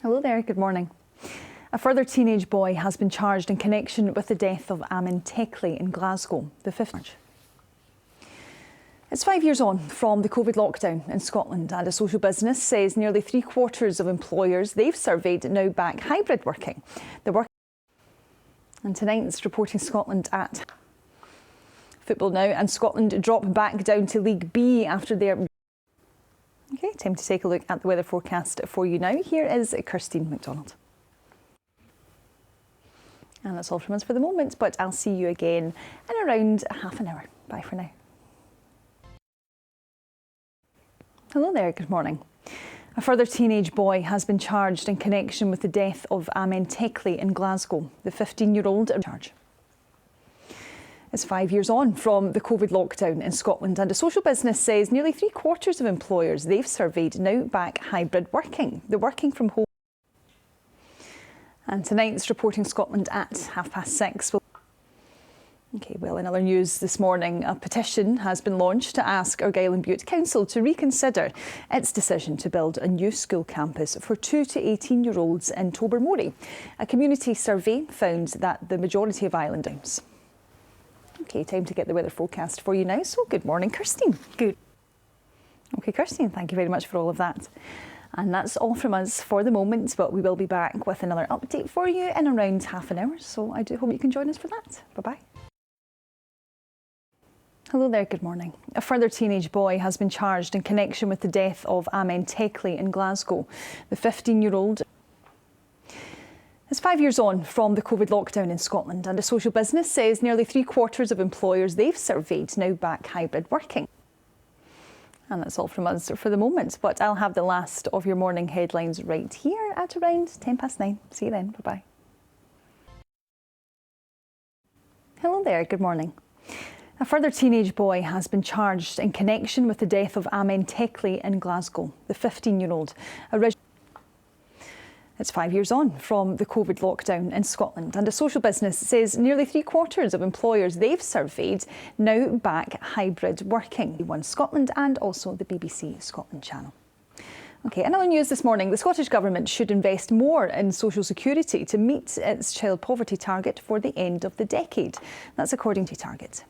Hello there, good morning. A further teenage boy has been charged in connection with the death of Amin Tekli in Glasgow, the 5th March. It's 5 years on from the COVID lockdown in Scotland, and a social business says nearly 3/4 of employers they've surveyed now back hybrid working. And tonight's Reporting Scotland at Football now, and Scotland drop back down to League B after their... OK, time to take a look at the weather forecast for you now. Here is Kirsty McDonald. And that's all from us for the moment, but I'll see you again in around half an hour. Bye for now. Hello there, good morning. A further teenage boy has been charged in connection with the death of Amin Tekli in Glasgow, the 15-year-old in charge. It's 5 years on from the COVID lockdown in Scotland, and a social business says nearly 3/4 of employers they've surveyed now back hybrid working. The working from home. And tonight's Reporting Scotland at 6:30 will... OK, well, in other news this morning, a petition has been launched to ask Argyll and Bute Council to reconsider its decision to build a new school campus for 2 to 18-year-olds in Tobermory. A community survey found that the majority of islanders. OK, time to get the weather forecast for you now. So good morning, Kirstine. Good. OK, Kirstine, thank you very much for all of that. And that's all from us for the moment, but we will be back with another update for you in around half an hour. So I do hope you can join us for that. Bye-bye. Hello there, good morning. A further teenage boy has been charged in connection with the death of Amin Tekli in Glasgow, the 15-year-old. It's 5 years on from the COVID lockdown in Scotland, and a social business says nearly 3/4 of employers they've surveyed now back hybrid working. And that's all from us for the moment, but I'll have the last of your morning headlines right here at around 9:10. See you then, bye-bye. Hello there, good morning. A further teenage boy has been charged in connection with the death of Amin Tekli in Glasgow, the 15-year-old. It's 5 years on from the COVID lockdown in Scotland, and a social business says nearly 3/4 of employers they've surveyed now back hybrid working. One Scotland and also the BBC Scotland channel. OK, in other news this morning, the Scottish Government should invest more in social security to meet its child poverty target for the end of the decade. That's according to target.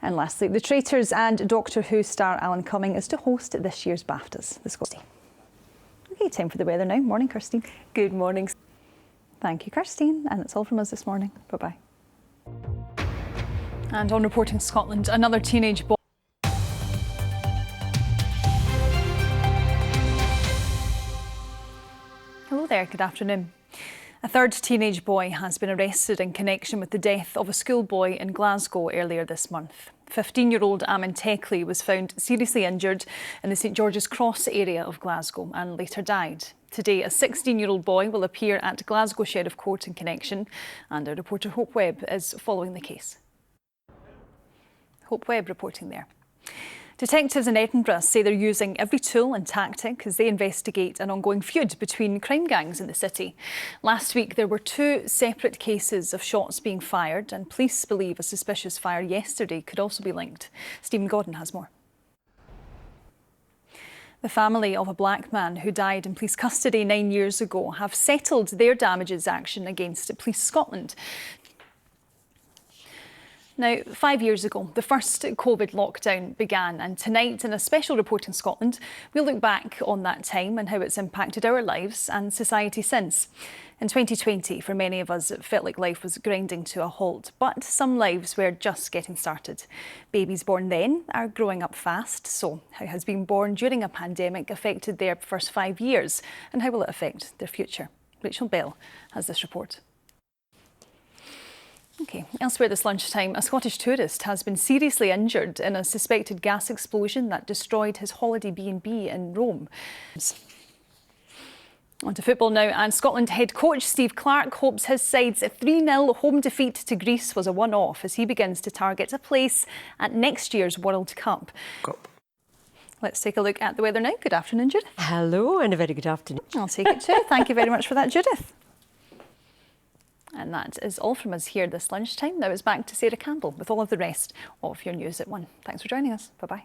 And lastly, The Traitors and Doctor Who star Alan Cumming is to host this year's BAFTAs. OK, time for the weather now. Morning, Kirsty. Good morning. Thank you, Kirsty. And that's all from us this morning. Bye-bye. And on Reporting Scotland, another teenage boy. Hello there, good afternoon. A third teenage boy has been arrested in connection with the death of a schoolboy in Glasgow earlier this month. 15-year-old Amin Tekli was found seriously injured in the St George's Cross area of Glasgow and later died. Today, a 16-year-old boy will appear at Glasgow Sheriff Court in connection, and our reporter Hope Webb is following the case. Hope Webb reporting there. Detectives in Edinburgh say they're using every tool and tactic as they investigate an ongoing feud between crime gangs in the city. Last week, there were 2 separate cases of shots being fired, and police believe a suspicious fire yesterday could also be linked. Stephen Godden has more. The family of a black man who died in police custody 9 years ago have settled their damages action against Police Scotland. Now, 5 years ago, the first COVID lockdown began, and tonight in a special report in Scotland, we'll look back on that time and how it's impacted our lives and society since. In 2020, for many of us, it felt like life was grinding to a halt, but some lives were just getting started. Babies born then are growing up fast, so how has being born during a pandemic affected their first 5 years, and how will it affect their future? Rachel Bell has this report. OK, elsewhere this lunchtime, a Scottish tourist has been seriously injured in a suspected gas explosion that destroyed his holiday B&B in Rome. On to football now, and Scotland head coach Steve Clarke hopes his side's 3-0 home defeat to Greece was a one-off as he begins to target a place at next year's World Cup. Let's take a look at the weather now. Good afternoon, Judith. Hello, and a very good afternoon. I'll take it too. Thank you very much for that, Judith. And that is all from us here this lunchtime. Now it's back to Sarah Campbell with all of the rest of your news at 1. Thanks for joining us. Bye-bye.